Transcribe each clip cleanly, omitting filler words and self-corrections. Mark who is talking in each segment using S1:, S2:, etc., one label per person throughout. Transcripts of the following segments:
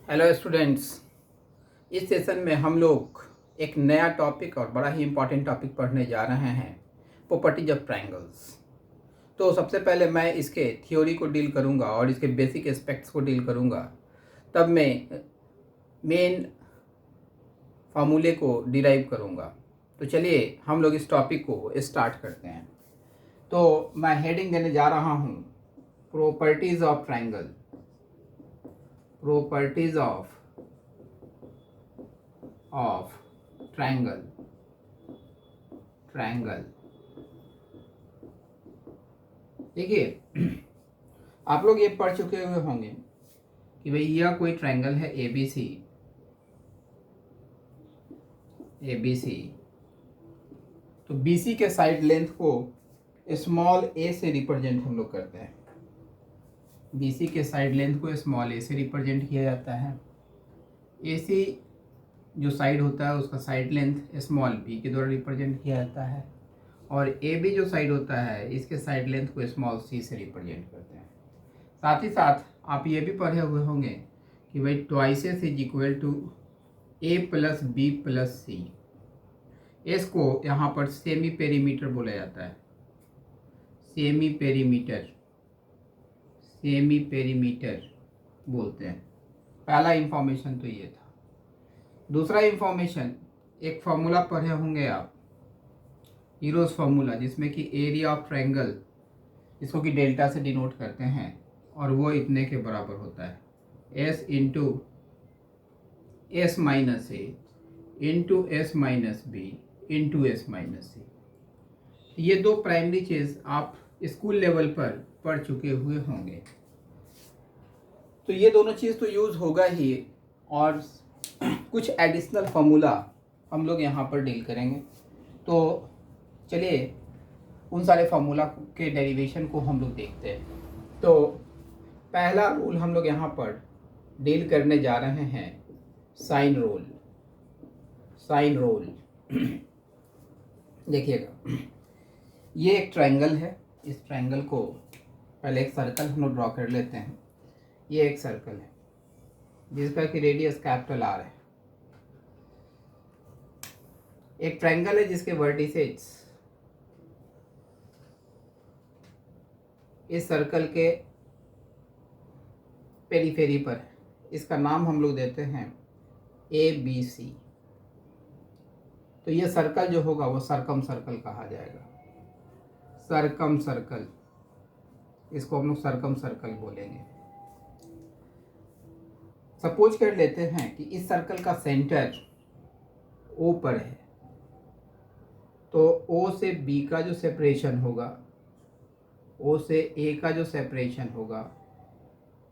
S1: Hello students. इस session में हम लोग एक नया टॉपिक और बड़ा ही इम्पॉर्टेंट टॉपिक पढ़ने जा रहे हैं, प्रॉपर्टीज ऑफ ट्रायंगल्स। तो सबसे पहले मैं इसके थ्योरी को डील करूंगा और इसके बेसिक एस्पेक्ट्स को डील करूंगा, तब मैं मेन फार्मूले को डिराइव करूंगा। तो चलिए हम लोग इस टॉपिक को स्टार्ट करते हैं। तो मैं हेडिंग देने जा रहा हूँ properties of triangle. Properties of triangle. देखिए, आप लोग ये पढ़ चुके हुए होंगे कि भाई यह कोई ट्रायंगल है ABC। तो BC के साइड लेंथ को स्मॉल a से रिप्रेजेंट हम लोग करते हैं। BC के साइड लेंथ को स्मॉल a से रिप्रेजेंट किया जाता है। AC जो साइड होता है उसका साइड लेंथ स्मॉल b के द्वारा रिप्रेजेंट किया जाता है, और AB जो साइड होता है इसके साइड लेंथ को स्मॉल c से रिप्रेजेंट करते हैं। साथ ही साथ आप ये भी पढ़े हुए होंगे कि भाई twice s is equal to a plus B plus C. इसको यहाँ पर सेमी पेरीमीटर बोला जाता है। सेमी पेरीमीटर बोलते हैं। पहला इंफॉर्मेशन तो ये था। दूसरा इंफॉर्मेशन, एक फॉर्मूला पढ़े होंगे आप, हीरोज फार्मूला, जिसमें कि एरिया ऑफ ट्रायंगल इसको कि डेल्टा से डिनोट करते हैं, और वो इतने के बराबर होता है S इंटू एस माइनस ए into S minus B into S minus C. ये दो प्राइमरी चीज़ आप स्कूल लेवल पर पढ़ चुके हुए होंगे। तो ये दोनों चीज़ तो यूज़ होगा ही, और कुछ एडिशनल फार्मूला हम लोग यहाँ पर डील करेंगे। तो चलिए उन सारे फार्मूला के डेरिवेशन को हम लोग देखते हैं। तो पहला रूल हम लोग यहाँ पर डील करने जा रहे हैं साइन रोल। देखिएगा, ये एक ट्रायंगल है। इस ट्रायंगल को पहले एक सर्कल हम लोग ड्रॉ कर लेते हैं। ये एक सर्कल है जिसका कि रेडियस कैपिटल R है। एक ट्रायंगल है जिसके वर्टिसेस इस सर्कल के पेरीफेरी पर है। इसका नाम हम लोग देते हैं ABC। तो ये सर्कल जो होगा वो सरकम सर्कल कहा जाएगा। सरकम सर्कल, इसको हम लोग सरकम सर्कल बोलेंगे। सपोज कर लेते हैं कि इस सर्कल का सेंटर O पर है, तो O से B का जो सेपरेशन होगा, O से A का जो सेपरेशन होगा,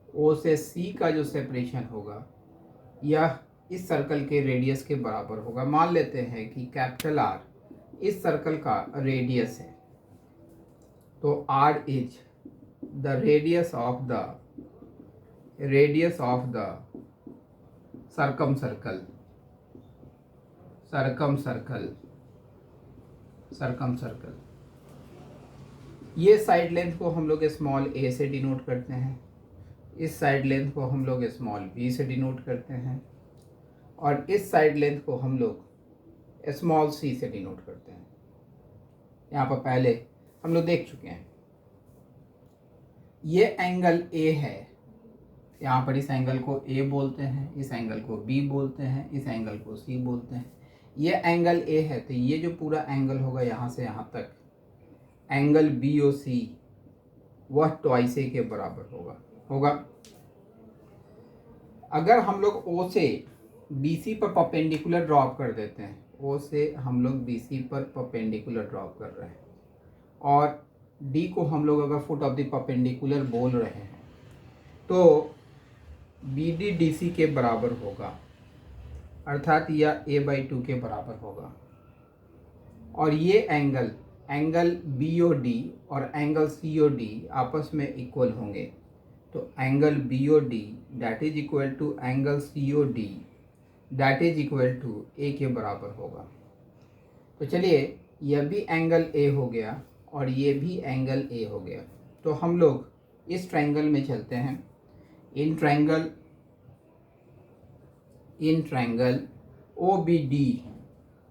S1: O से C का जो सेपरेशन होगा, यह इस सर्कल के रेडियस के बराबर होगा। मान लेते हैं कि कैपिटल R इस सर्कल का रेडियस है, तो R is the radius of the circumcircle. ये साइड लेंथ को हम लोग स्मॉल a से डिनोट करते हैं, इस साइड लेंथ को हम लोग स्मॉल b से डिनोट करते हैं, और इस साइड लेंथ को हम लोग स्मॉल c से डिनोट करते हैं। यहाँ पर पहले हम लोग देख चुके हैं। ये एंगल A है, यहाँ पर इस एंगल को A बोलते हैं, इस एंगल को B बोलते हैं, इस एंगल को C बोलते हैं। ये एंगल A है, तो ये जो पूरा एंगल होगा यहाँ से यहाँ तक, एंगल BOC, वह ट्वाइस A के बराबर होगा। अगर हम लोग O से BC पर परपेंडिकुलर ड्रॉप कर देते हैं, O से हम लोग BC पर परपेंडिकुलर ड्रॉप कर रहे हैं, और D को हम लोग अगर फुट ऑफ द परपेंडिकुलर बोल रहे हैं, तो BD DC के बराबर होगा, अर्थात यह A/2 के बराबर होगा। और ये एंगल BOD और एंगल COD आपस में इक्वल होंगे, तो angle BOD that is equal to angle COD that is equal to A के बराबर होगा। तो चलिए, यह भी एंगल A हो गया और ये भी एंगल A हो गया। तो हम लोग इस ट्रायंगल में चलते हैं। In triangle in triangle OBD,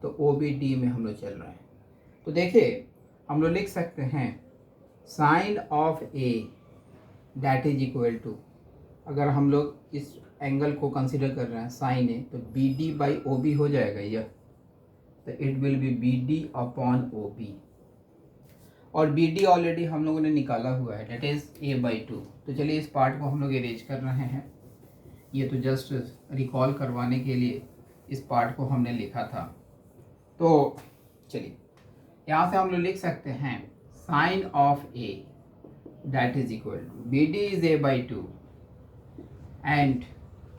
S1: तो OBD में हम लोग चल रहे हैं। तो देखिए हम लोग लिख सकते हैं sine of A that is equal to, अगर हम लोग इस एंगल को कंसिडर कर रहे हैं साइन A, तो BD बाई OB हो जाएगा यह, तो it will be BD upon OB, और BD ऑलरेडी हम लोगों ने निकाला हुआ है, दैट इज A/2। तो चलिए इस पार्ट को हम लोग इरेज कर रहे हैं, ये तो जस्ट रिकॉल करवाने के लिए इस पार्ट को हमने लिखा था। तो चलिए यहाँ से हम लोग लिख सकते हैं sine of A that is equal to BD is A/2 and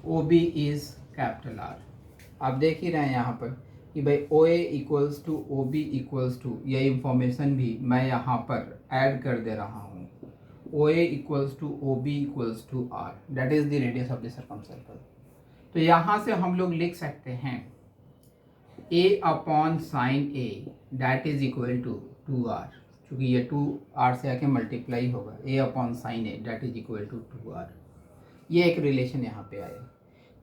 S1: OB is capital R। आप देख ही रहे हैं यहाँ पर कि भाई OA equals to OB equals to, यह इंफॉर्मेशन भी मैं यहाँ पर ऐड कर दे रहा हूँ, OA equals to OB equals to R, that is the radius of the circumcircle. तो यहाँ से हम लोग लिख सकते हैं A upon sine A that is equal to 2R, चूँकि ये 2R से आके मल्टीप्लाई होगा, A upon sine A that is equal to 2R। ये एक रिलेशन यहाँ पे आया।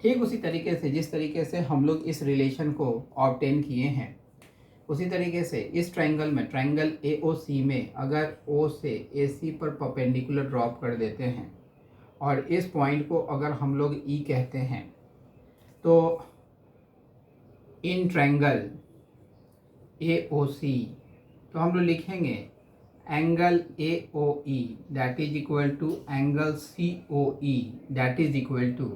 S1: ठीक उसी तरीके से जिस तरीके से हम लोग इस रिलेशन को ऑब्टेन किए हैं, उसी तरीके से इस ट्रायंगल में, ट्रायंगल AOC में अगर O से AC पर परपेंडिकुलर ड्रॉप कर देते हैं और इस पॉइंट को अगर हम लोग E कहते हैं, तो इन ट्रायंगल AOC तो हम लोग लिखेंगे angle AOE that is equal to angle COE that is equal to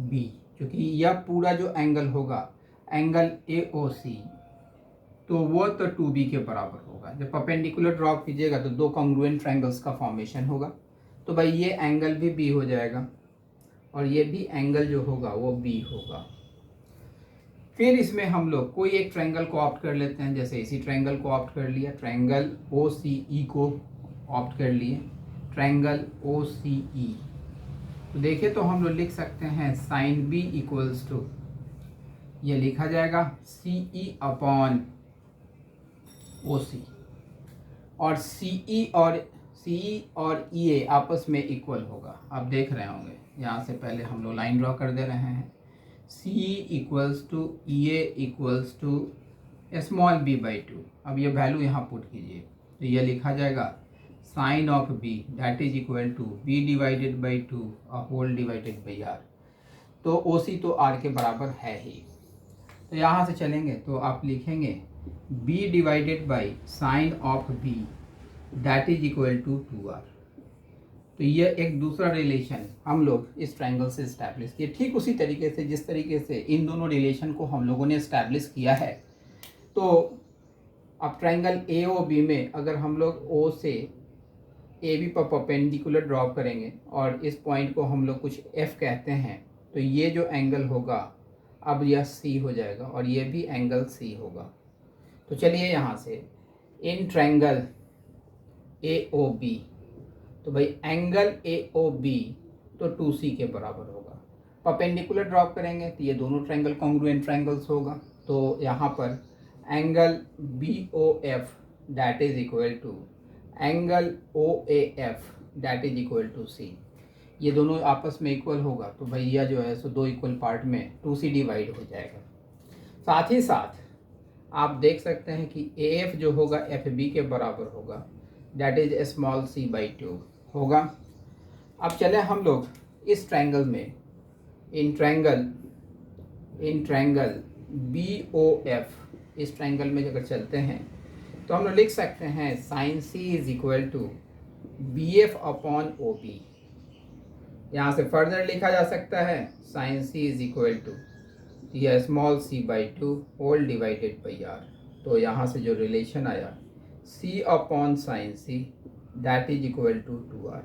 S1: B, क्योंकि यह पूरा जो एंगल होगा एंगल AOC तो वो तो 2B के बराबर होगा। जब परपेंडिकुलर ड्रॉप कीजिएगा तो दो कॉन्ग्रुएंट ट्रायंगल्स का फॉर्मेशन होगा, तो भाई ये एंगल भी B हो जाएगा और ये भी एंगल जो होगा वो B होगा। फिर इसमें हम लोग कोई एक ट्रायंगल को ऑप्ट कर लेते हैं, जैसे इसी ट्रायंगल को ऑप्ट कर लिया, ट्रायंगल OCE को ऑप्ट कर लिए, ट्रायंगल OCE। तो देखिए तो हम लोग लिख सकते हैं साइन B इक्वल्स टू, ये लिखा जाएगा CE अपॉन OC, और CE और EA आपस में इक्वल होगा। आप देख रहे होंगे यहाँ से पहले हम लोग लाइन ड्रॉ कर दे रहे हैं, CE equals to EA equals to small b/2। अब ये वैल्यू यहाँ पुट कीजिए, तो ये लिखा जाएगा sine of B that is equal to B divided by 2 whole divided by R। तो OC तो R के बराबर है ही, तो यहाँ से चलेंगे तो आप लिखेंगे B divided by sine of B that is equal to 2R। तो ये एक दूसरा रिलेशन हम लोग इस ट्रायंगल से इस्टेब्लिश किए, ठीक उसी तरीके से जिस तरीके से इन दोनों रिलेशन को हम लोगों ने इस्टेब्लिश किया है। तो अब ट्रायंगल AOB में अगर हम लोग O से AB पर परपेंडिकुलर ड्रॉप करेंगे और इस पॉइंट को हम लोग कुछ F कहते हैं, तो ये जो एंगल होगा अब यह C हो जाएगा और ये भी एंगल C होगा। तो चलिए यहाँ से इन ट्रायंगल AOB, तो भाई एंगल AOB तो 2C के बराबर होगा। परपेंडिकुलर ड्रॉप करेंगे तो ये दोनों ट्रायंगल कॉन्ग्रुएंट ट्रायंगल्स होगा, तो यहाँ पर angle BOF that is equal to angle OAF that is equal to C, ये दोनों आपस में इक्वल होगा। तो भैया जो है सो दो इक्वल पार्ट में 2C डिवाइड हो जाएगा। साथ ही साथ आप देख सकते हैं कि AF जो होगा FB के बराबर होगा, दैट इज स्मॉल c/2 होगा। अब चले हम लोग इस ट्रायंगल में, इन ट्रायंगल BOF, इस ट्रायंगल में अगर चलते हैं तो हम लोग लिख सकते हैं sine C is equal to BF upon OB। यहाँ से फर्दर लिखा जा सकता है sine C is equal to यह small c/2 whole divided by R। तो यहाँ से जो रिलेशन आया C upon sine C that is equal to 2R।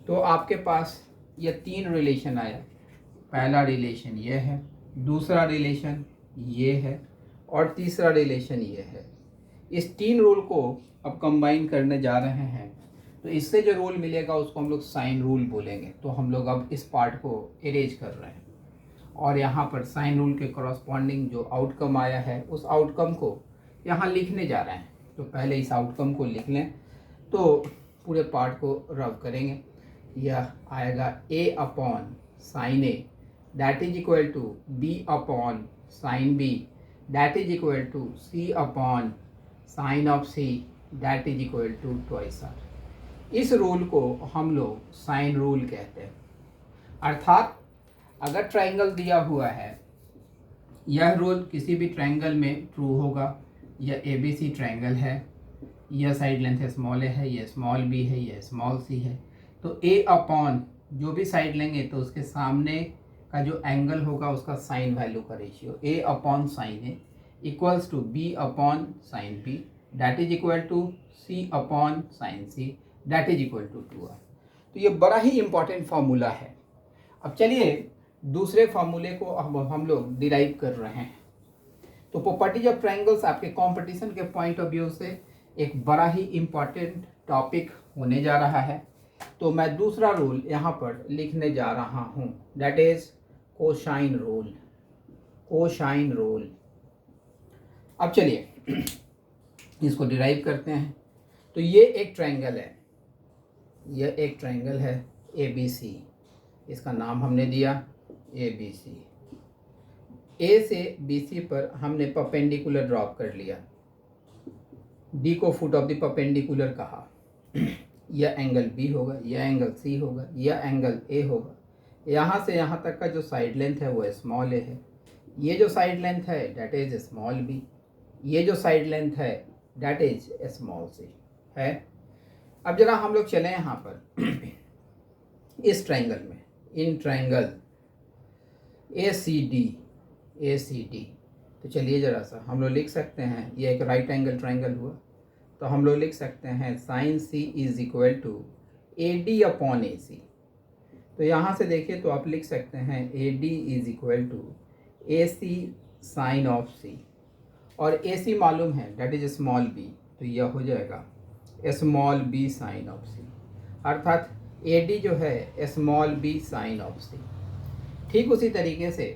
S1: तो आपके पास ये तीन रिलेशन आया, पहला रिलेशन ये है, दूसरा रिलेशन ये है और तीसरा रिलेशन ये है। इस तीन रूल को अब कंबाइन करने जा रहे हैं, तो इससे जो रूल मिलेगा उसको हम लोग साइन रूल बोलेंगे। तो हम लोग अब इस पार्ट को इरेज कर रहे हैं और यहाँ पर साइन रूल के करस्पॉन्डिंग जो आउटकम आया है उस आउटकम को यहाँ लिखने जा रहे हैं। तो पहले इस आउटकम को लिख लें, तो पूरे पार्ट को रब करेंगे। यह आएगा A upon sine A that is equal to b upon sine b that is equal to C upon sine of c that is equal to twice r. इस रूल को हम लोग साइन रूल कहते हैं। अर्थात अगर ट्राइंगल दिया हुआ है, यह रूल किसी भी ट्राइंगल में ट्रू होगा। यह ए बी सी ट्राइंगल है, यह साइड लेंथ स्मॉल ए है, यह स्मॉल बी है, यह स्मॉल सी है। तो ए अपॉन जो भी साइड लेंगे तो उसके सामने का जो एंगल होगा उसका साइन वैल्यू का ratio a upon sine a equals to b upon sine b that is equal to C upon sine C that is equal to 2r। तो ये बड़ा ही इंपॉर्टेंट फार्मूला है। अब चलिए दूसरे फार्मूले को हम लोग डिराइव कर रहे हैं। तो प्रॉपर्टीज ऑफ ट्रायंगल्स आपके कंपटीशन के पॉइंट ऑफ व्यू से एक बड़ा ही इम्पॉर्टेंट टॉपिक होने जा रहा है। तो मैं दूसरा रूल यहाँ पर लिखने जा रहा हूँ, that is cosine rule. Cosine rule. अब चलिए इसको डिराइव करते हैं। तो ये एक ट्रायंगल है, यह एक ट्रायंगल है ए बी सी। इसका नाम हमने दिया ए बी सी। ए से बी सी पर हमने परपेंडिकुलर ड्रॉप कर लिया, डी को फुट ऑफ द परपेंडिकुलर कहा। यह एंगल बी होगा, यह एंगल सी होगा, यह एंगल ए होगा। यहाँ से यहाँ तक का जो साइड लेंथ है वो स्मॉल ए है। ये जो साइड लेंथ है डैट इज स्मॉल बी। ये जो साइड लेंथ है डैट इज स्मॉल सी है। अब जरा हम लोग चलें यहाँ पर इस ट्रायंगल में, इन ट्रायंगल ए सी डी। तो चलिए ज़रा सा हम लोग लिख सकते हैं, ये एक राइट एंगल ट्रायंगल हुआ। तो हम लोग लिख सकते हैं sine C is equal to A D upon ए सी। तो यहाँ से देखिए तो आप लिख सकते हैं A D is equal to A C sine of C, और ए सी मालूम है डैट इज स्मॉल बी। तो यह हो जाएगा small B sine of C, अर्थात ए डी जो है स्मॉल बी साइन ऑफ सी। ठीक उसी तरीके से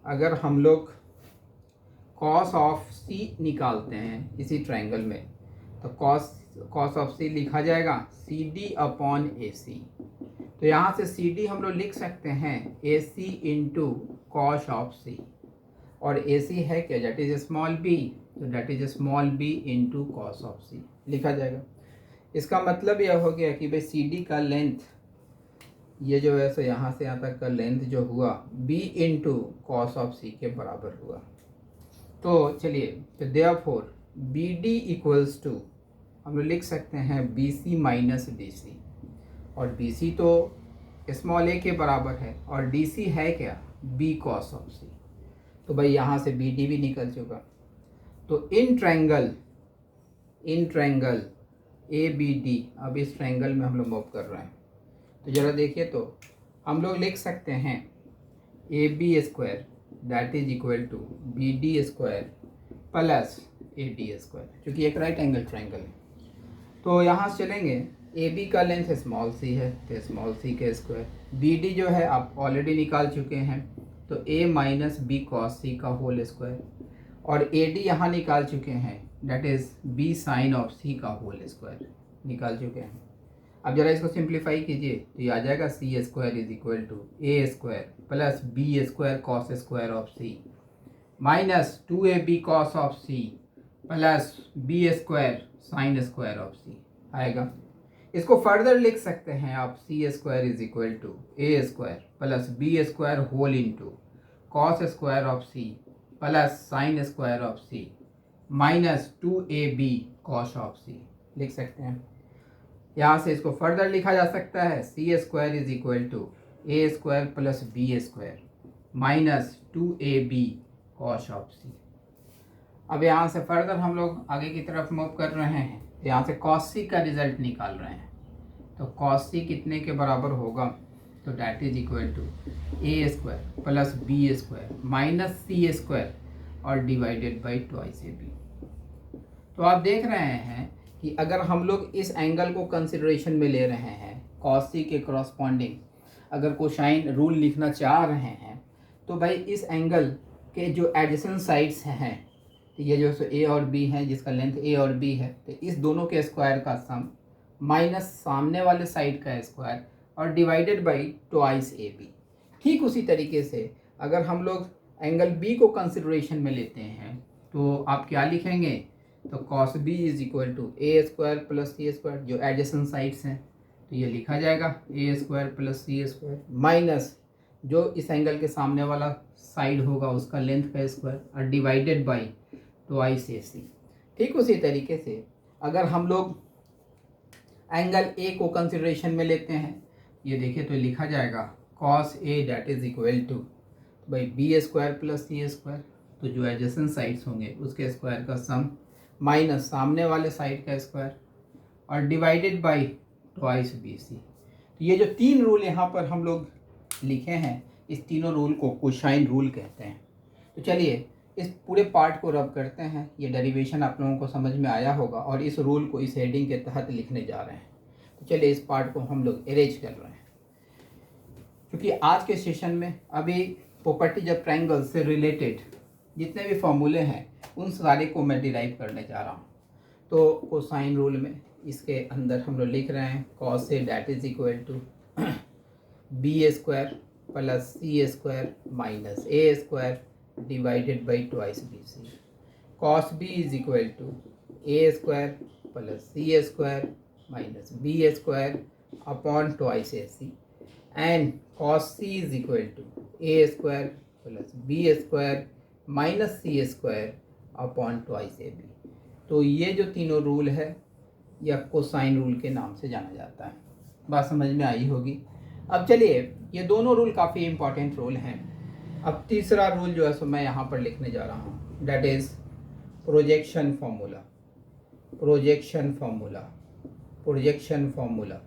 S1: अगर हम लोग कॉस ऑफ सी निकालते हैं इसी ट्रायंगल में, तो कॉस ऑफ सी लिखा जाएगा सी डी अपॉन ए सी। तो यहाँ से सी डी हम लोग लिख सकते हैं A C into cos of C, और ए सी है क्या, डैट इज स्मॉल बी। तो that is small B into cos of C लिखा जाएगा। इसका मतलब यह हो गया कि भाई सी डी का लेंथ, ये जो है सो यहाँ से यहाँ तक का लेंथ जो हुआ b into cos of c के बराबर हुआ। तो चलिए, तो therefore B D equals to हम लोग लिख सकते हैं B C minus D C, और बी सी तो स्मॉल ए के बराबर है और डी सी है क्या, बी कॉस ऑफ सी। तो भाई यहाँ से बी डी भी निकल चुका। तो in triangle A B D, अब इस ट्रायंगल में हम लोग मूव कर रहे हैं। तो ज़रा देखिए, तो हम लोग लिख सकते हैं A B square that is equal to B D square plus A D square, क्योंकि एक राइट एंगल ट्रायंगल है। तो यहाँ से चलेंगे, ए बी का लेंथ स्मॉल सी है तो स्मॉल सी के स्क्वायर, बी डी जो है आप ऑलरेडी निकाल चुके हैं तो ए माइनस बी कॉस सी का होल स्क्वायर, और ए डी यहाँ निकाल चुके हैं that is B sine of C का होल स्क्वायर निकाल चुके हैं। अब जरा इसको सिंप्लीफाई कीजिए तो ये आ जाएगा C square is equal to A square plus B square cos square of C minus 2ab cos of C plus B square sine square of C आएगा। इसको फर्दर लिख सकते हैं आप C square is equal to A square plus B square whole into cos square of C plus sine square of C minus 2ab cos of C लिख सकते हैं। यहाँ से इसको फर्दर लिखा जा सकता है C square is equal to A square plus B square minus 2ab cos of C. अब यहाँ से फर्दर हम लोग आगे की तरफ मूव कर रहे हैं, तो यहाँ से कॉस सी का रिजल्ट निकाल रहे हैं। तो कॉस सी कितने के बराबर होगा, तो that is equal to A square plus B square minus C square और divided by twice A B. तो आप देख रहे हैं कि अगर हम लोग इस एंगल को कंसिडरेशन में ले रहे हैं, कॉस सी के करस्पॉन्डिंग अगर कोसाइन रूल लिखना चाह रहे हैं, तो भाई इस एंगल के जो एडजेसेंट साइड्स हैं, तो ये जो सो ए और बी हैं जिसका लेंथ ए और बी है, तो इस दोनों के स्क्वायर का सम माइनस सामने वाले साइड का स्क्वायर और divided by twice A b. ठीक उसी तरीके से अगर हम लोग एंगल बी को कंसिडरेशन में लेते हैं तो आप क्या लिखेंगे, तो cos b is equal to A square plus C square, जो एडजेसेंट साइड्स हैं तो ये लिखा जाएगा a square plus C square minus जो इस एंगल के सामने वाला साइड होगा उसका लेंथ का स्क्वायर और divided by twice a C. ठीक उसी तरीके से अगर हम लोग एंगल ए को कंसिडरेशन में लेते हैं, ये देखिए तो लिखा जाएगा cos a that is equal to by b square plus C square, तो जो एडजेसेंट साइड्स होंगे उसके स्क्वायर का सम माइनस सामने वाले साइड का स्क्वायर और divided by twice B C. तो ये जो तीन रूल यहाँ पर हम लोग लिखे हैं, इस तीनों रूल को कोसाइन रूल कहते हैं। तो चलिए इस पूरे पार्ट को रब करते हैं। ये डेरिवेशन आप लोगों को समझ में आया होगा और इस रूल को इस हेडिंग के तहत लिखने जा रहे हैं। तो चलिए इस पार्ट को हम लोग अरेंज कर रहे हैं, क्योंकि आज के सेशन में अभी प्रॉपर्टीज ऑफ ट्रायंगल से रिलेटेड जितने भी फॉर्मूले हैं उन सारे को मैं डिराइव करने जा रहा हूँ। तो कोसाइन रूल में इसके अंदर हम लोग लिख रहे हैं cos a that is equal to b square plus C square minus A square divided by twice B c. Cos b is equal to A square plus C square minus B square upon twice a c and cos C is equal to A square plus B square minus C square upon twice A B. तो ये जो तीनों rule है यह cosine rule के नाम से जाना जाता है। बात समझ में आई होगी। अब चलिए ये दोनों रूल काफ़ी इंपॉर्टेंट रूल हैं। अब तीसरा रूल जो है सो मैं यहाँ पर लिखने जा रहा हूँ, that is projection formula. Projection formula, projection formula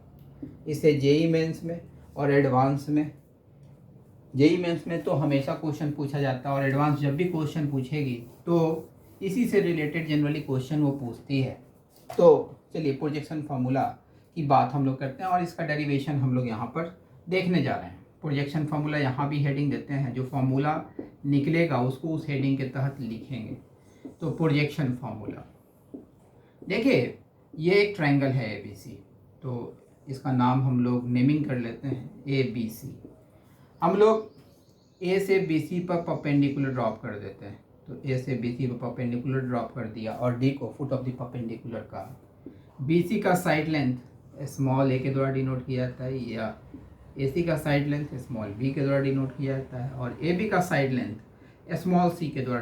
S1: इसे जेई मेंस में और एडवांस में, जेई मेंस में तो हमेशा क्वेश्चन पूछा जाता है और एडवांस जब भी क्वेश्चन पूछेगी तो इसी से रिलेटेड जनरली क्वेश्चन वो पूछती है। तो चलिए प्रोजेक्शन फार्मूला की बात हम लोग करते हैं और इसका डेरिवेशन हम लोग यहाँ पर देखने जा रहे हैं। प्रोजेक्शन फार्मूला यहाँ भी हेडिंग देते हैं, जो फार्मूला निकलेगा उसको उस हेडिंग के तहत लिखेंगे। तो प्रोजेक्शन फार्मूला देखिए, ये एक ट्रायंगल है ए बी सी, तो इसका नाम हम लोग नेमिंग कर लेते हैं ए बी सी। हम लोग ए से बी सी पर परपेंडिकुलर ड्रॉप कर देते हैं, तो ए से बी सी पर परपेंडिकुलर ड्रॉप कर दिया और डी को फुट ऑफ द परपेंडिकुलर का। बी सी का साइड लेंथ स्मॉल ए के द्वारा डिनोट किया जाता है, या ए सी का साइड लेंथ स्मॉल बी के द्वारा डिनोट किया जाता है, और ए बी का साइड लेंथ स्मॉल सी के द्वारा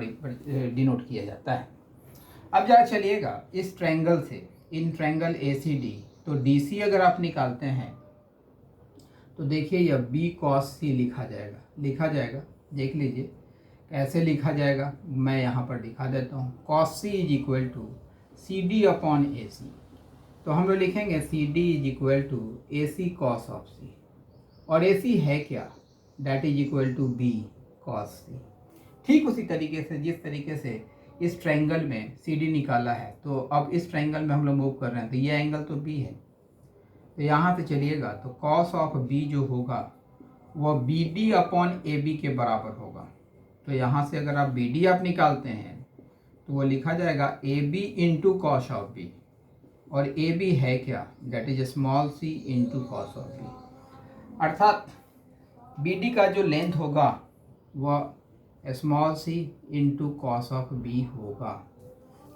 S1: डिनोट किया जाता है। अब जरा चलिएगा इस ट्रायंगल से, in triangle A C D, तो डी सी अगर आप निकालते हैं तो देखिए यह बी कॉस सी लिखा जाएगा। देख लीजिए कैसे लिखा जाएगा, मैं यहाँ पर दिखा देता हूँ। Cos C is equal to C D upon ए सी, तो हम लोग लिखेंगे C D is equal to A C cos of C, और ए सी है क्या, that is equal to B cos C. ठीक उसी तरीके से जिस तरीके से इस ट्रायंगल में सी डी निकाला है, तो अब इस ट्रायंगल में हम लोग मूव कर रहे हैं, तो ये एंगल तो बी है, तो यहाँ से चलिएगा तो कॉस ऑफ बी जो होगा वह B D upon A B के बराबर होगा। तो यहाँ से अगर आप बी डी आप निकालते हैं तो वो लिखा जाएगा A B into cos of B, और ए बी है क्या, that is small c into cos of B, अर्थात बी डी का जो लेंथ होगा वह small c into cos of B होगा।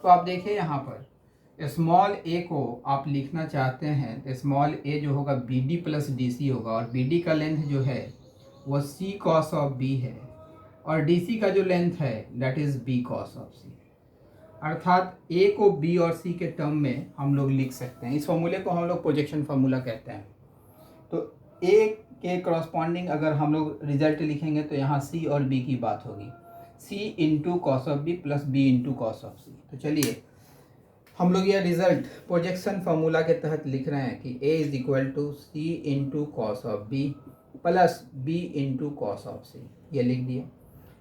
S1: तो आप देखिए यहाँ पर स्मॉल ए को आप लिखना चाहते हैं तो स्मॉल ए जो होगा B D plus D C होगा, और बी डी का लेंथ जो है वह सी कॉस ऑफ बी है, और डी सी का जो लेंथ है that is B cos of C. अर्थात ए को बी और सी के टर्म में हम लोग लिख सकते हैं। इस फॉर्मूले को हम लोग प्रोजेक्शन फार्मूला कहते हैं। तो ए के करस्पॉन्डिंग अगर हम लोग रिजल्ट लिखेंगे तो यहाँ सी और बी की बात होगी, C into cos of B plus B into cos of सी। तो चलिए हम लोग यह रिजल्ट प्रोजेक्शन फार्मूला के तहत लिख रहे हैं कि A is equal to C into cos of B plus B into cos of C, ये लिख दिया।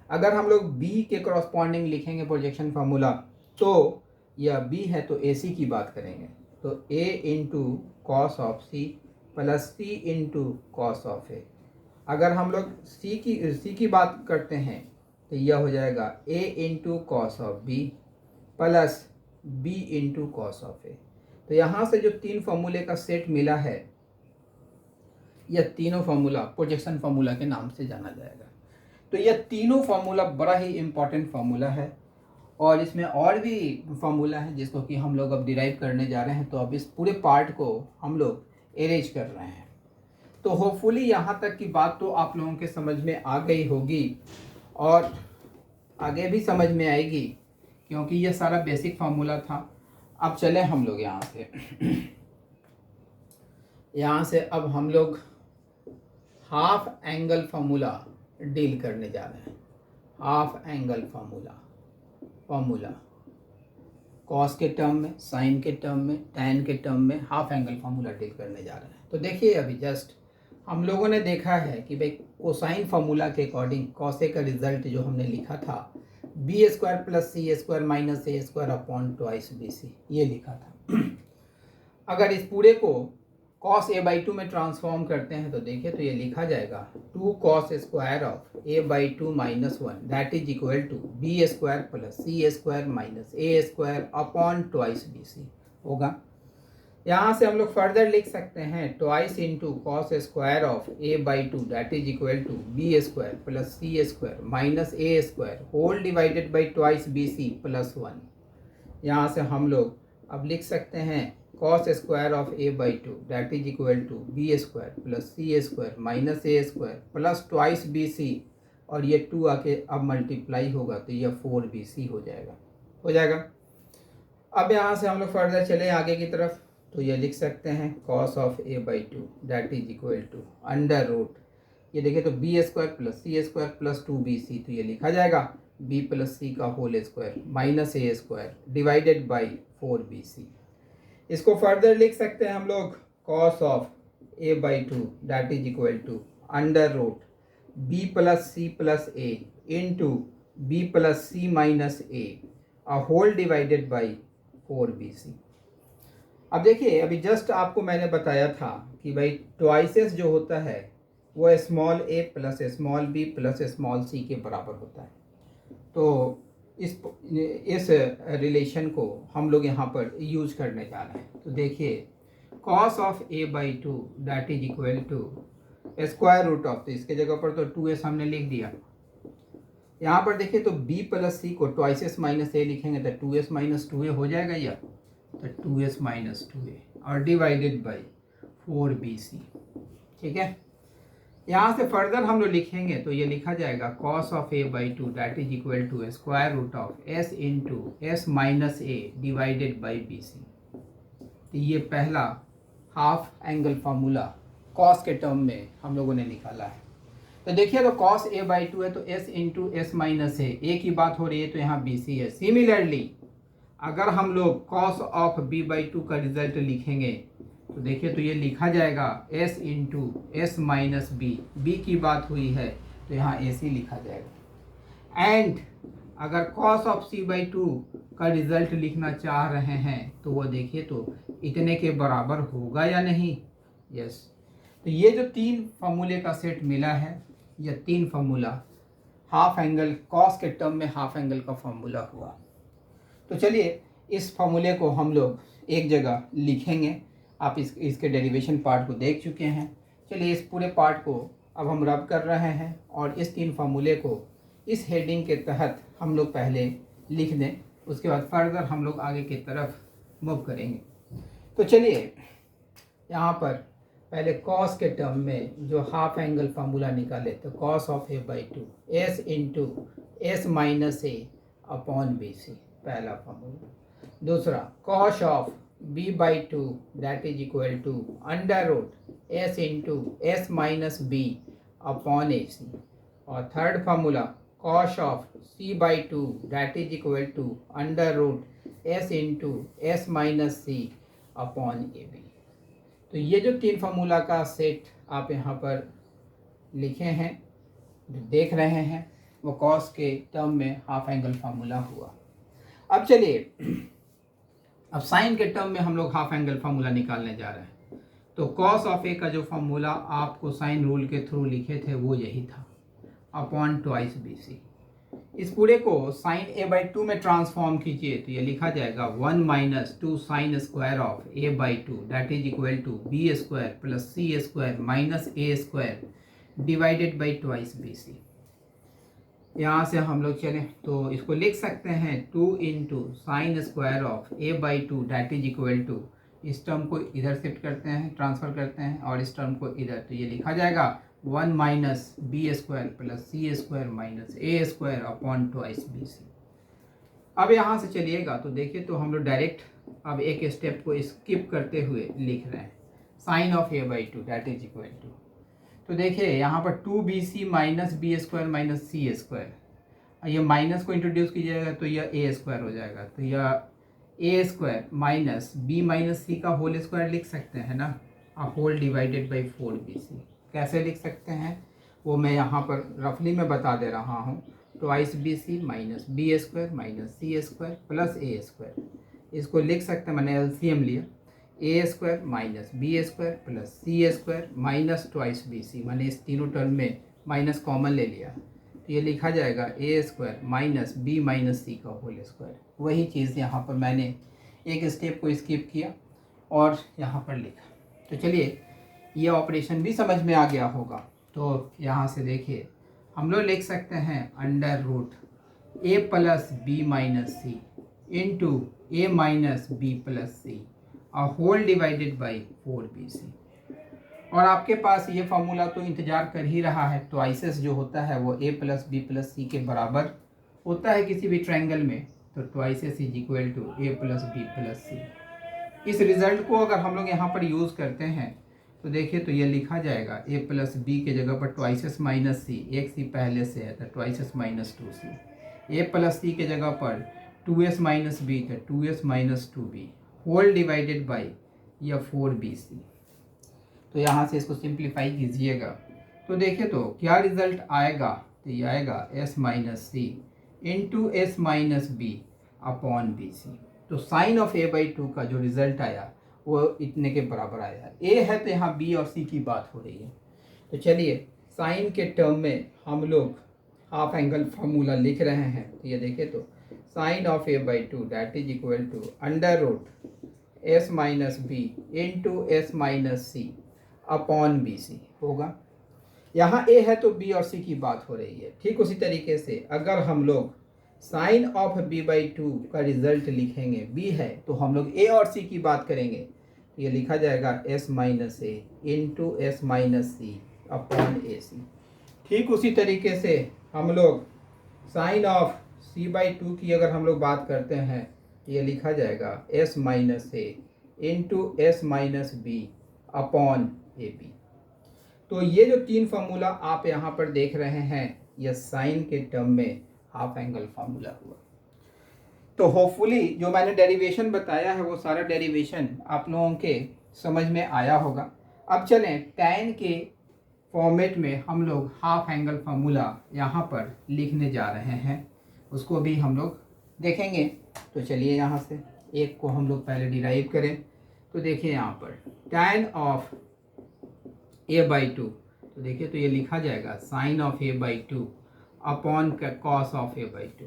S1: अगर हम लोग बी के करस्पॉन्डिंग लिखेंगे प्रोजेक्शन फार्मूला, तो यह बी है तो ए सी की बात करेंगे, तो A into cos of C plus C into cos of A. अगर हम लोग सी की बात करते हैं तो यह हो जाएगा A into cos of B plus B into cos of A. तो यहाँ से जो तीन फॉर्मूले का सेट मिला है यह तीनों फार्मूला प्रोजेक्शन फार्मूला के नाम से जाना जाएगा। तो यह तीनों फार्मूला बड़ा ही इम्पॉर्टेंट फार्मूला है और इसमें और भी फार्मूला है जिसको कि हम लोग अब डिराइव करने जा रहे हैं। तो अब इस पूरे पार्ट को हम लोग अरेंज कर रहे हैं। तो होपफुली यहाँ तक की बात तो आप लोगों के समझ में आ गई होगी और आगे भी समझ में आएगी, क्योंकि यह सारा बेसिक फार्मूला था। अब चले हम लोग यहाँ से अब हम लोग हाफ एंगल फार्मूला डील करने जा रहे हैं। हाफ एंगल फार्मूला कॉस के टर्म में, साइन के टर्म में, टैन के टर्म में हाफ एंगल फार्मूला डील करने जा रहे हैं। तो देखिए अभी जस्ट हम लोगों ने देखा है कि भाई कोसाइन फार्मूला के अकॉर्डिंग कॉस ए का रिजल्ट जो हमने लिखा था बी स्क्वायर प्लस सी स्क्वायर माइनस ए square upon twice B C, ये लिखा था। अगर इस पूरे को cos a बाई 2 में ट्रांसफॉर्म करते हैं तो देखिए तो ये लिखा जाएगा 2 cos square of a by 2 minus 1 that is equal to b square plus C square minus A square upon twice B c होगा। यहाँ से हम लोग फर्दर लिख सकते हैं twice into cos square of a by 2 that is equal to b square plus C square minus A square whole divided by twice B c plus 1। यहाँ से हम लोग अब लिख सकते हैं cos square of a by 2 that is equal to b square plus C square minus A square plus twice B c, और ये 2 आके अब मल्टीप्लाई होगा तो ये 4bc हो जाएगा। अब यहाँ से हम लोग फर्दर चले आगे की तरफ तो ये लिख सकते हैं cos of a by 2 that is equal to under root, ये देखिए तो बी स्क्वायर प्लस सी स्क्वायर प्लस 2bc, तो ये लिखा जाएगा b प्लस सी का whole square minus A square divided by 4bc। इसको फर्दर लिख सकते हैं हम लोग cos of a by 2 that is equal to under root b plus c plus a into b plus c minus a whole divided by 4bc। अब देखिए अभी just आपको मैंने बताया था कि भाई ट्वाइसेस जो होता है वो small a plus small b plus small c के बराबर होता है। तो इस रिलेशन को हम लोग यहाँ पर यूज करने जा रहे हैं। तो देखिए cos of a by 2 that is equal to square root of, तो इसके जगह पर तो 2s हमने लिख दिया। यहाँ पर देखिए तो b प्लस सी को ट्वाइसेस माइनस ए लिखेंगे तो 2s माइनस 2a हो जाएगा, या तो 2s माइनस 2a और डिवाइडेड बाई 4bc। ठीक है, यहाँ से फर्दर हम लोग लिखेंगे तो ये लिखा जाएगा cos of a by 2 that is equal to square root of s into S minus a divided by b सी। तो ये पहला हाफ एंगल फार्मूला cos के टर्म में हम लोगों ने निकाला है। तो देखिए तो cos a बाई 2 है तो s इंटू एस माइनस ए की बात हो रही है तो यहाँ बी सी है। सिमिलरली अगर हम लोग cos ऑफ b बाई 2 का रिजल्ट लिखेंगे तो देखिए तो ये लिखा जाएगा s into S minus b की बात हुई है तो यहाँ ac लिखा जाएगा। एंड अगर cos ऑफ c बाई 2 का रिजल्ट लिखना चाह रहे हैं तो वो देखिए तो इतने के बराबर होगा या नहीं, यस। तो ये जो तीन फार्मूले का सेट मिला है, यह तीन फार्मूला हाफ एंगल cos के टर्म में हाफ एंगल का फार्मूला हुआ। तो चलिए इस फार्मूले को हम लोग एक जगह लिखेंगे। आप इसके डेरिवेशन पार्ट को देख चुके हैं। चलिए इस पूरे पार्ट को अब हम रब कर रहे हैं और इस तीन फार्मूले को इस हेडिंग के तहत हम लोग पहले लिख दें, उसके बाद फर्दर हम लोग आगे की तरफ मूव करेंगे। तो चलिए यहाँ पर पहले कॉस के टर्म में जो हाफ एंगल फार्मूला निकाले तो cos of a by 2 s into S minus A upon B C, पहला फार्मूला। दूसरा cos of b by 2 that is equal to under root s into S minus B upon A C. और third formula cos of c by 2 that is equal to under root s into S minus C upon A B. तो ये जो तीन formula का set आप यहाँ पर लिखे हैं, जो देख रहे हैं, वो cos के टर्म में हाफ एंगल फार्मूला हुआ। अब चलिए अब साइन के टर्म में हम लोग हाफ एंगल फार्मूला निकालने जा रहे हैं। तो cos ऑफ a का जो फार्मूला आपको साइन रूल के थ्रू लिखे थे वो यही था, अपॉन ट्वाइस बी सी। इस पूरे को साइन ए बाई टू में ट्रांसफॉर्म कीजिए तो ये लिखा जाएगा 1 minus two sine square of A by two that is equal to b square plus C square minus A square divided by twice B c. यहाँ से हम लोग चलें तो इसको लिख सकते हैं 2 into sine square of A by two that is equal to, इस टर्म को इधर शिफ्ट करते हैं, ट्रांसफ़र करते हैं, और इस टर्म को इधर, तो ये लिखा जाएगा 1 माइनस बी स्क्वायर प्लस सी स्क्वायर माइनस ए square upon twice B C. अब यहाँ से चलिएगा तो देखिए तो हम लोग डायरेक्ट अब एक स्टेप को स्किप करते हुए लिख रहे हैं sine of A by two that is equal to, तो देखिए यहाँ पर 2bc minus B square minus सी स्क्वायर, ये माइनस को इंट्रोड्यूस कीजिएगा तो यह ए स्क्वायर हो जाएगा, तो यह A square minus B minus सी का होल स्क्वायर लिख सकते हैं ना, होल डिवाइडेड बाई 4bc। कैसे लिख सकते हैं वो मैं यहाँ पर रफली में बता दे रहा हूँ। Twice bc minus B square minus C square plus A square, इसको लिख सकते हैं, मैंने एलसीएम लिया, A square minus B square plus C square minus twice B C, मैंने इस तीनों टर्म में माइनस कॉमन ले लिया, तो ये लिखा जाएगा a square minus B minus सी का होल स्क्वायर। वही चीज़ यहाँ पर मैंने एक स्टेप को स्किप किया और यहाँ पर लिखा। तो चलिए ये ऑपरेशन भी समझ में आ गया होगा, तो यहाँ से देखिए हम लोग लिख सकते हैं under root a plus b minus C into a minus b plus c whole divided by 4bc। और आपके पास ये फार्मूला तो इंतज़ार कर ही रहा है, ट्वाइसेस जो होता है वो a plus B plus C के बराबर होता है किसी भी ट्रायंगल में, तो twice s is equal to a plus B plus C. इस रिज़ल्ट को अगर हम लोग यहाँ पर यूज़ करते हैं तो देखिए तो ये लिखा जाएगा a प्लस बी के जगह पर ट्वाइसेस माइनस सी, एक सी पहले से है तो ट्वाइसेस minus 2c, a plus C के जगह पर 2s माइनस बी तो 2s minus 2b whole divided by या 4bc। तो यहाँ से इसको सिंप्लीफाई कीजिएगा तो देखिए तो क्या रिजल्ट आएगा, तो ये आएगा s माइनस सी into S minus B upon B C. तो sine of A by two का जो रिजल्ट आया वो इतने के बराबर आया। ए है तो यहाँ बी और सी की बात हो रही है, तो चलिए साइन के टर्म में हम लोग हाफ एंगल फार्मूला लिख रहे हैं। तो ये देखिए तो sine of A by two that is equal to under root s minus B into S minus C upon B c होगा। यहाँ ए है तो बी और सी की बात हो रही है। ठीक उसी तरीके से अगर हम लोग sine of B by two का रिजल्ट लिखेंगे, बी है तो हम लोग ए और सी की बात करेंगे, तो ये लिखा जाएगा एस माइनस ए इंटू एस माइनस सी अपॉन ए सी। ठीक उसी तरीके से हम लोग sine of C by two की अगर हम लोग बात करते हैं तो ये लिखा जाएगा S minus A into S minus B upon A B. तो ये जो तीन फार्मूला आप यहाँ पर देख रहे हैं यह साइन के टर्म में हाफ एंगल फार्मूला हुआ। तो होपफुली जो मैंने डेरिवेशन बताया है वो सारा डेरिवेशन आप लोगों के समझ में आया होगा। अब चलें टैन के फॉर्मेट में हम लोग हाफ एंगल फार्मूला यहाँ पर लिखने जा रहे हैं, उसको भी हम लोग देखेंगे। तो चलिए यहाँ से एक को हम लोग पहले डिराइव करें। तो देखिए यहाँ पर tan of A by two, तो देखिए तो ये लिखा जाएगा sine of A by two upon cos of A by two.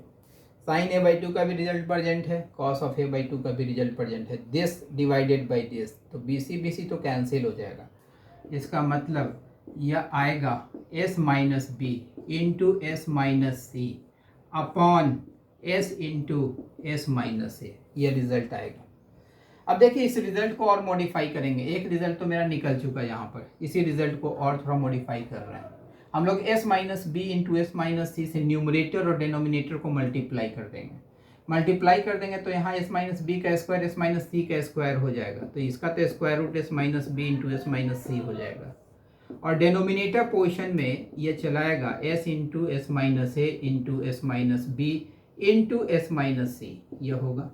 S1: Sine A by two का भी रिजल्ट प्रेजेंट है, cos of A by two का भी रिजल्ट प्रेजेंट है, दिस डिवाइडेड बाई दिस, तो बी सी तो कैंसिल हो जाएगा। इसका मतलब यह आएगा S minus B into S minus सी upon S into S minus ए, यह रिजल्ट आएगा। अब देखिए इस रिजल्ट को और मॉडिफाई करेंगे। एक रिजल्ट तो मेरा निकल चुका है यहाँ पर, इसी रिजल्ट को और थोड़ा मॉडिफाई कर रहे हैं हम लोग। s minus B into S minus C से न्यूमरेटर और डिनोमिनेटर को मल्टीप्लाई कर देंगे। मल्टीप्लाई कर देंगे तो यहाँ s माइनस बी का स्क्वायर एस माइनस सी का स्क्वायर हो जाएगा, तो इसका तो square root s minus B into S minus c हो जाएगा। और डिनोमिनेटर पोर्शन में ये चलाएगा s इंटू एस माइनस ए into S minus B into S minus c, यह होगा।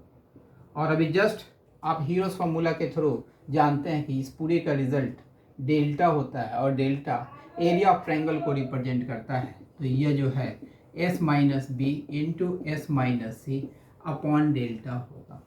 S1: और अभी जस्ट आप हीरोज फार्मूला के थ्रू जानते हैं कि इस पूरे का रिजल्ट डेल्टा होता है और डेल्टा एरिया ऑफ ट्रायंगल को रिप्रेजेंट करता है। तो यह जो है s minus B into S minus सी अपॉन डेल्टा होगा।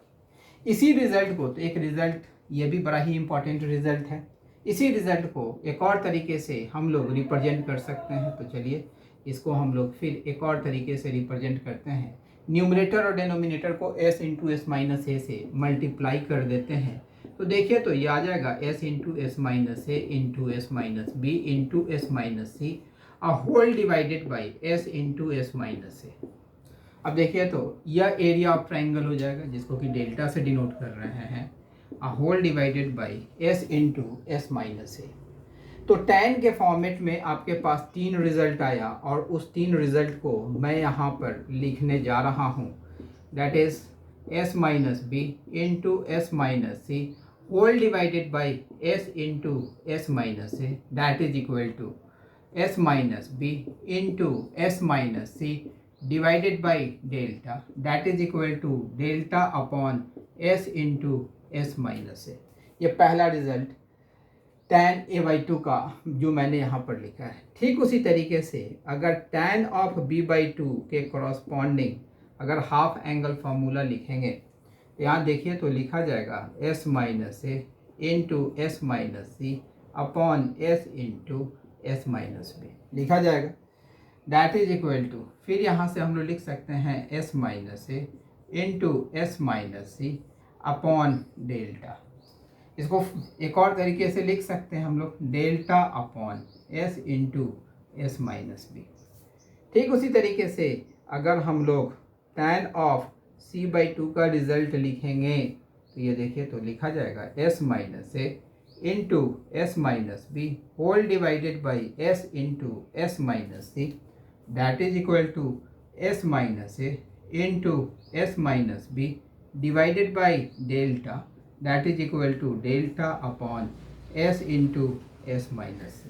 S1: इसी रिजल्ट को, तो एक रिजल्ट ये भी बड़ा ही इंपॉर्टेंट रिजल्ट है, इसी रिजल्ट को एक और तरीके से हम लोग रिप्रेजेंट कर सकते हैं। तो चलिए इसको हम लोग फिर एक और तरीके से रिप्रेजेंट करते हैं। न्यूमरेटर और डिनोमिनेटर को s इंटू एस माइनस ए से मल्टीप्लाई कर देते हैं, तो देखिए तो ये आ जाएगा s into S minus A into S minus B into S minus c uh whole divided by s into S minus a. अब देखिए तो यह एरिया ऑफ ट्राइंगल हो जाएगा, जिसको कि डेल्टा से डिनोट कर रहे हैं, uh whole divided by s into S minus a. तो tan के फॉर्मेट में आपके पास 3 रिजल्ट आया, और उस 3 रिजल्ट को मैं यहाँ पर लिखने जा रहा हूँ, that is s minus B into S minus c whole divided by s into S minus a, that is equal to s minus B into S minus c divided by delta, that is equal to delta upon s into S minus a. ये पहला result tan a/2 का जो मैंने यहाँ पर लिखा है। ठीक उसी तरीके से अगर tan ऑफ b/2 के कॉरस्पॉन्डिंग अगर हाफ एंगल फार्मूला लिखेंगे, तो यहाँ देखिए तो लिखा जाएगा s माइनस ए इंटू एस माइनस सी upon s into S minus b लिखा जाएगा, दैट इज इक्वल टू, फिर यहाँ से हम लोग लिख सकते हैं s माइनस ए इंटू एस माइनस सी अपॉन डेल्टा। इसको एक और तरीके से लिख सकते हैं हम लोग, delta upon s into S minus B. ठीक उसी तरीके से अगर हम लोग tan ऑफ c/2 का रिजल्ट लिखेंगे, तो ये देखिए तो लिखा जाएगा s minus A into S minus b whole divided by s into S minus c, that is equal to s minus A into S minus B divided by delta, that is equal to delta upon s into S minus c.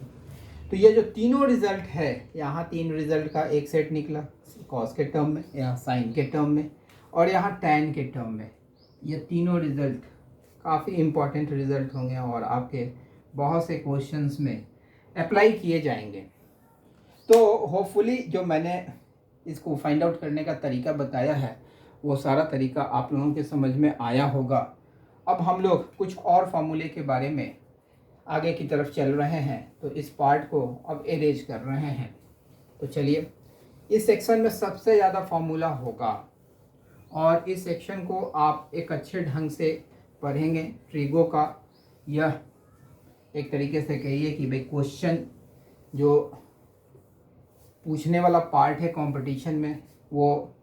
S1: तो ये जो तीनों result है, यहाँ 3 result का एक set निकला, cos के टर्म में, यहाँ साइन के टर्म में, और यहाँ टैन के टर्म में। ये तीनों रिजल्ट काफ़ी इम्पॉर्टेंट रिजल्ट होंगे और आपके बहुत से क्वेश्चंस में अप्लाई किए जाएंगे। तो होपफुली जो मैंने इसको फाइंड आउट करने का तरीका बताया है, वो सारा तरीका आप लोगों के समझ में आया होगा। अब हम लोग कुछ और फार्मूले के बारे में आगे की तरफ चल रहे हैं, तो इस पार्ट को अब एरेज कर रहे हैं। तो चलिए, इस सेक्शन में सबसे ज़्यादा फार्मूला होगा, और इस सेक्शन को आप एक अच्छे ढंग से पढ़ेंगे। ट्रिगो का यह एक तरीके से कहिए कि भाई क्वेश्चन जो पूछने वाला पार्ट है कंपटीशन में, वो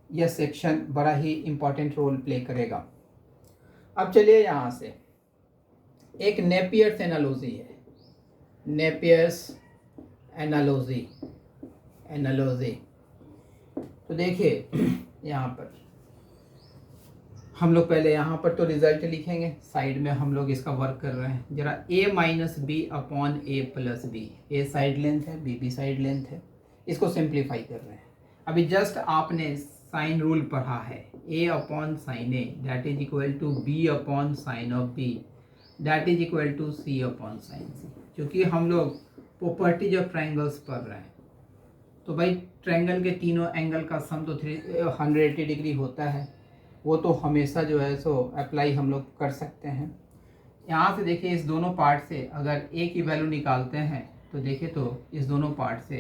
S1: यह सेक्शन बड़ा ही इम्पोर्टेंट रोल प्ले करेगा। अब चलिए, यहाँ से एक नेपियर्स एनालॉजी है, नेपियर्स एनालॉजी। तो देखिए यहाँ पर हम लोग पहले यहाँ पर तो रिजल्ट लिखेंगे, साइड में हम लोग इसका वर्क कर रहे हैं जरा। a minus B upon A plus B, A side length है, बी भी साइड लेंथ है, इसको सिंप्लीफाई कर रहे हैं। अभी जस्ट आपने साइन रूल पढ़ा है, a upon sine A that is equal to b upon sine of b that is equal to c upon sine c। क्योंकि हम लोग प्रॉपर्टीज ऑफ ट्रायंगल्स पढ़ रहे हैं, तो भाई ट्रायंगल के तीनों एंगल का सम तो 180 डिग्री होता है, वो तो हमेशा जो है सो अप्लाई हम लोग कर सकते हैं। यहाँ से देखिए, इस दोनों पार्ट से अगर a की वैल्यू निकालते हैं, तो देखिए तो इस दोनों पार्ट से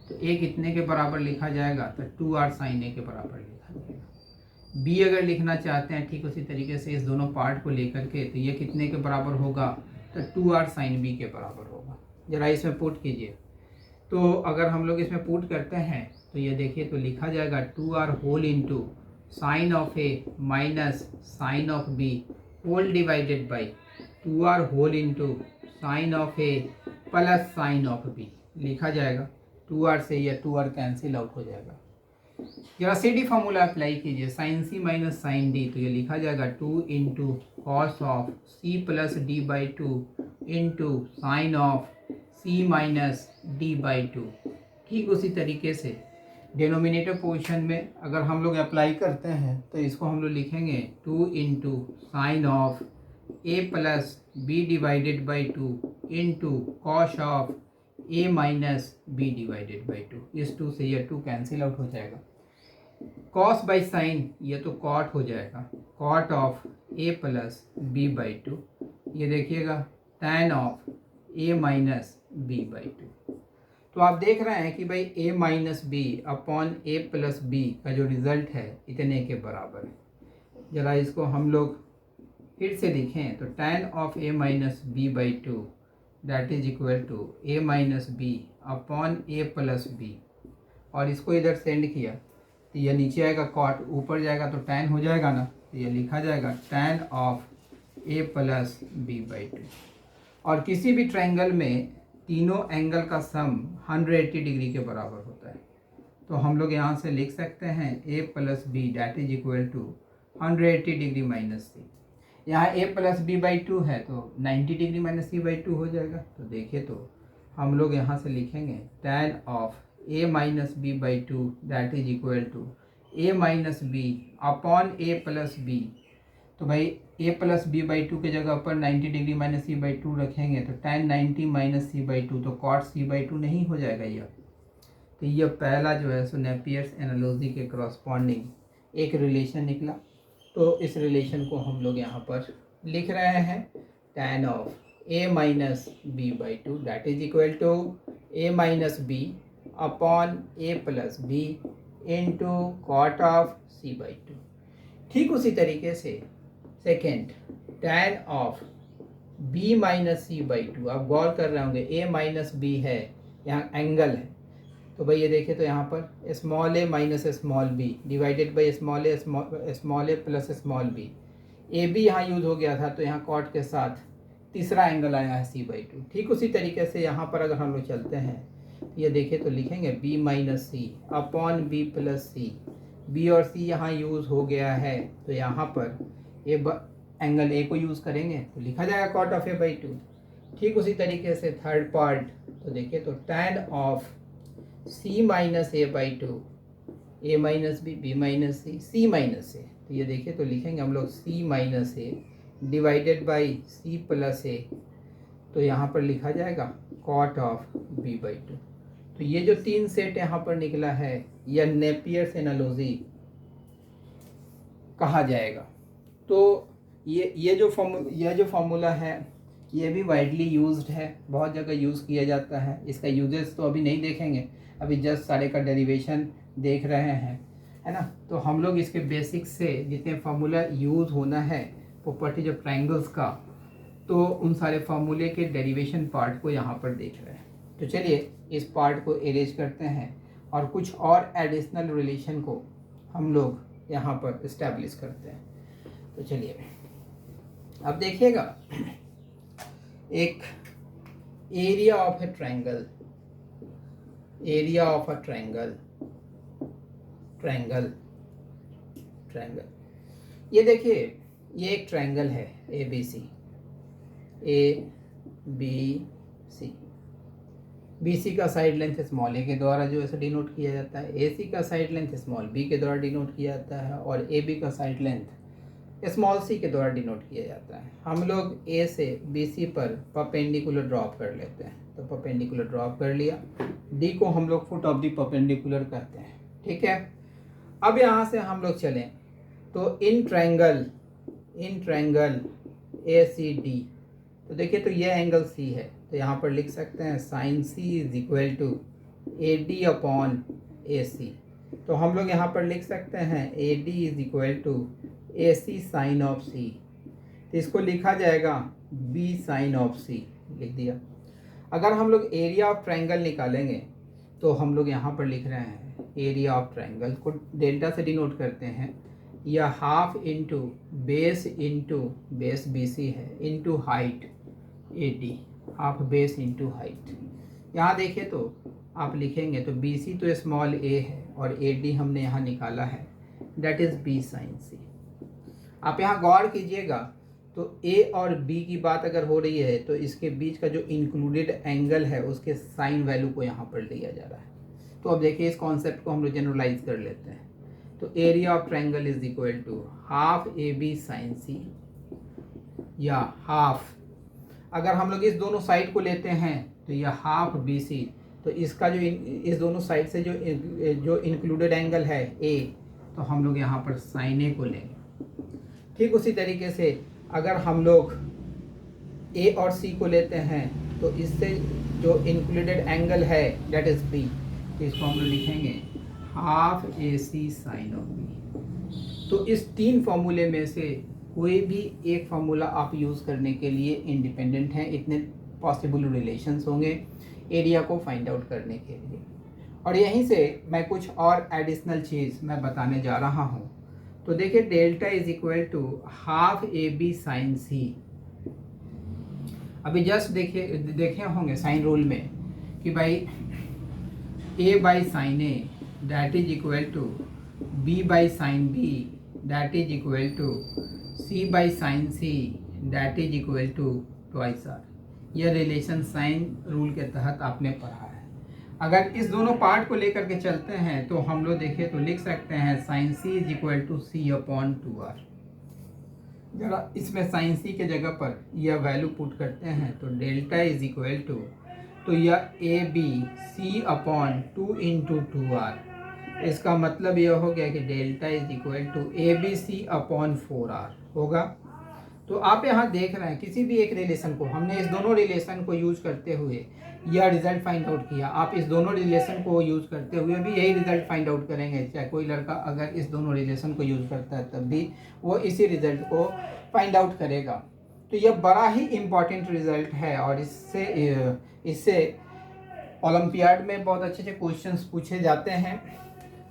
S1: तो a कितने के बराबर लिखा जाएगा, तो 2r साइन a के बराबर लिखा जाएगा। b अगर लिखना चाहते हैं ठीक उसी तरीके से इस दोनों पार्ट को लेकर के, तो ये कितने के बराबर होगा, तो 2r साइन b के बराबर होगा। जरा इसमें पुट कीजिए, तो अगर हम लोग इसमें पुट करते हैं तो ये देखिए तो लिखा जाएगा 2r whole into sine of A minus sine of B whole divided by 2r whole into sine of A plus sine of B लिखा जाएगा। 2r से यह 2r कैंसिल आउट हो जाएगा। जरा सी डी फार्मूला अप्लाई कीजिए, sine C minus sine D, तो ये लिखा जाएगा 2 into cos of C plus D by 2 into sine of C minus D by 2। ठीक उसी तरीके से डिनोमिनेटर पोजीशन में अगर हम लोग अप्लाई करते हैं, तो इसको हम लोग लिखेंगे 2 into sine of A plus B divided by 2 into cos of A minus B divided by 2। इस 2 से यह 2 कैंसिल आउट हो जाएगा। कॉस बाई साइन ये तो कॉट हो जाएगा, cot of A plus B by 2। ये देखिएगा tan of A minus B by 2। तो आप देख रहे हैं कि भाई a minus B upon a plus B का जो रिज़ल्ट है इतने के बराबर है। ज़रा इसको हम लोग फिर से लिखें तो tan of a minus B by two that is equal to a minus B upon a plus B, और इसको इधर सेंड किया तो यह नीचे आएगा कॉट, ऊपर जाएगा तो tan हो जाएगा ना, तो ये लिखा जाएगा tan of a plus B by two. और किसी भी ट्रायंगल में तीनों एंगल का सम 180 डिग्री के बराबर होता है, तो हम लोग यहाँ से लिख सकते हैं a plus b that is equal to 180 degree minus c. यहाँ a plus B by two है तो 90 degree minus C by two हो जाएगा। तो देखिए तो हम लोग यहाँ से लिखेंगे tan of a minus B by two that is equal to a minus B upon a plus B. तो भाई a plus B by two की जगह पर 90 degree minus C by two रखेंगे तो tan 90 minus C by two, तो cot C by two नहीं हो जाएगा यह। तो यह पहला जो है सो नेपियर्स एनालॉजी के करस्पॉन्डिंग एक रिलेशन निकला। तो इस रिलेशन को हम लोग यहाँ पर लिख रहे हैं tan of a minus B by two that is equal to a minus B upon a plus B into cot of c by two. ठीक उसी तरीके से second tan of b minus C by two, आप गौर कर रहे होंगे a minus B है, यहाँ एंगल है, तो भाई ये देखिए तो यहाँ पर small a minus small B divided by small A plus small B. A B यहाँ यूज हो गया था तो यहाँ कॉट के साथ तीसरा एंगल आया है सी बाई टू। ठीक उसी तरीके से यहाँ पर अगर हम लोग चलते हैं तो ये देखिए तो लिखेंगे b माइनस सी अपॉन बी प्लस सी। बी और सी यहाँ यूज़ हो गया है तो यहाँ पर ये एंगल ए को यूज़ करेंगे तो लिखा जाएगा cot of A by two. ठीक उसी तरीके से थर्ड पार्ट तो देखिए तो tan of C minus a by two, a minus b, b minus c, c minus a, तो ये देखिए तो लिखेंगे हम लोग c minus a divided by c plus a, तो यहाँ पर लिखा जाएगा cot of B by two. तो ये जो तीन सेट यहाँ पर निकला है यह नेपियर्स एनालॉजी कहा जाएगा। तो ये जो फॉर्मूला है ये भी वाइडली यूज्ड है, बहुत जगह यूज़ किया जाता है। इसका यूजेस तो अभी नहीं देखेंगे, अभी जस्ट सारे का डेरिवेशन देख रहे हैं, है ना। तो हम लोग इसके बेसिक्स से जितने फार्मूला यूज़ होना है प्रॉपर्टीज ऑफ ट्रायंगल्स का, तो उन सारे फार्मूले के डेरिवेशन पार्ट को यहाँ पर देख रहे हैं। तो चलिए इस पार्ट को एरेंज करते हैं और कुछ और एडिशनल रिलेशन को हम लोग यहाँ पर इस्टेब्लिश करते हैं। तो चलिए अब देखिएगा, एक area of a triangle, area of a triangle, triangle, ये देखिए ये एक ट्रायंगल है A B C, A B C. B C का साइड लेंथ स्मॉल ए के द्वारा जो ऐसे डिनोट किया जाता है, ए सी का साइड लेंथ स्मॉल बी के द्वारा डिनोट किया जाता है, और ए बी का साइड लेंथ स्मॉल सी के द्वारा डिनोट किया जाता है। हम लोग ए से बी सी पर परपेंडिकुलर ड्रॉप कर लेते हैं, तो परपेंडिकुलर ड्रॉप कर लिया, डी को हम लोग फुट ऑफ दी परपेंडिकुलर कहते हैं, ठीक है। अब यहाँ से हम लोग चलें तो in triangle A C D, तो देखिए तो ये एंगल सी है, तो यहाँ पर लिख सकते हैं sine C is equal to A D upon ए सी। तो हम लोग यहाँ पर लिख सकते हैं A D is equal to A C sine of सी, तो इसको लिखा जाएगा बी साइन ऑफ सी, लिख दिया। अगर हम लोग एरिया ऑफ ट्रायंगल निकालेंगे तो हम लोग यहाँ पर लिख रहे हैं एरिया ऑफ ट्रायंगल को डेल्टा से डिनोट करते हैं, या half into base b c है into height a d, half base into height. यहाँ देखिए तो आप लिखेंगे तो बी सी तो स्मॉल ए है और ए डी हमने यहाँ निकाला है, दैट इज़ बी साइन सी। आप यहाँ गौर कीजिएगा तो ए और बी की बात अगर हो रही है तो इसके बीच का जो इंक्लूडेड एंगल है उसके साइन वैल्यू को यहाँ पर लिया जा रहा है। तो अब देखिए इस कॉन्सेप्ट को हम लोग जनरलाइज कर लेते हैं। तो area of triangle is equal to half a b sine c, या हाफ, अगर हम लोग इस दोनों साइड को लेते हैं तो यह हाफ बी सी, तो इसका जो इस दोनों साइड से जो इंक्लूडेड एंगल है ए, तो हम लोग यहाँ पर साइन ए को लेंगे। ठीक उसी तरीके से अगर हम लोग ए और सी को लेते हैं तो इससे जो इंक्लूडेड एंगल है दैट इज बी, तो इसको हम लोग लिखेंगे half A C sine of B. तो इस तीन फॉर्मूले में से कोई भी एक फार्मूला आप यूज़ करने के लिए इंडिपेंडेंट हैं। इतने पॉसिबल रिलेशंस होंगे एरिया को फाइंड आउट करने के लिए। और यहीं से मैं कुछ और एडिशनल चीज़ मैं बताने जा रहा हूँ। तो देखिए delta is equal to half a b sine c. अभी जस्ट देखिए देखे होंगे साइन रूल में कि भाई a by sine A that is equal to b by sine b that is equal to c by sine C that is equal to twice r. यह relation sine rule के तहत आपने पढ़ा है। अगर इस दोनों पार्ट को लेकर के चलते हैं तो हम लोग देखिए तो लिख सकते हैं sine C is equal to C upon 2r। जरा इसमें साइन सी के जगह पर यह वैल्यू पुट करते हैं तो डेल्टा इज इक्वल टू, तो यह A B C upon 2 into 2r। इसका मतलब यह हो गया कि delta is equal to A B C upon 4r होगा। तो आप यहाँ देख रहे हैं किसी भी एक रिलेशन को हमने इस दोनों रिलेशन को यूज करते हुए यह रिजल्ट फाइंड आउट किया। आप इस दोनों रिलेशन को यूज करते हुए भी यही रिजल्ट फाइंड आउट करेंगे। चाहे कोई लड़का अगर इस दोनों रिलेशन को यूज करता है तब भी वो इसी रिजल्ट को फाइंड आउट करेगा। तो यह बड़ा ही इम्पॉर्टेंट रिजल्ट है और इससे ओलंपियाड में बहुत अच्छे अच्छे क्वेश्चंस पूछे जाते हैं।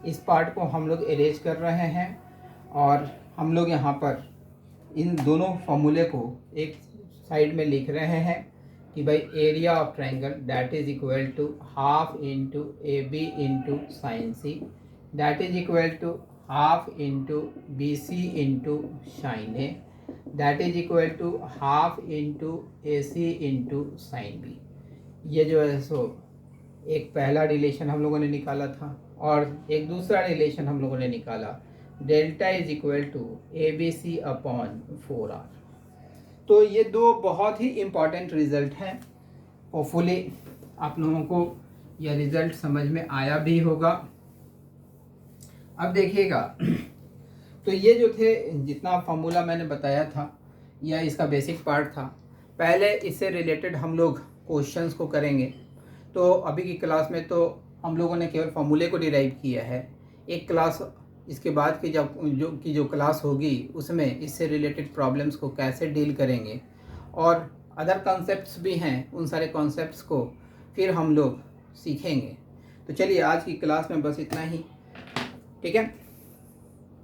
S1: इस पार्ट को हम लोग अरेंज कर रहे हैं और हम लोग यहाँ पर इन दोनों फॉर्मूले को एक साइड में लिख रहे हैं कि भाई area of triangle that is equal to half into A B into sine C that is equal to half into B C into sine A that is equal to half into A C into sine B. ये जो है सो एक पहला relation हम लोगों ने निकाला था और एक दूसरा रिलेशन हम लोगों ने निकाला delta is equal to A B C upon 4r। तो ये दो बहुत ही इम्पॉर्टेंट रिजल्ट हैं। होपफुली आप लोगों को यह रिजल्ट समझ में आया भी होगा। अब देखिएगा तो ये जो थे जितना फार्मूला मैंने बताया था यह इसका बेसिक पार्ट था। पहले इससे रिलेटेड हम लोग क्वेश्चंस को करेंगे। तो अभी की क्लास में तो हम लोगों ने केवल फार्मूले को डिराइव किया है। एक क्लास इसके बाद की जो क्लास होगी उसमें इससे रिलेटेड प्रॉब्लम्स को कैसे डील करेंगे और अदर कॉन्सेप्ट्स भी हैं, उन सारे कॉन्सेप्ट्स को फिर हम लोग सीखेंगे। तो चलिए आज की क्लास में बस इतना ही, ठीक है।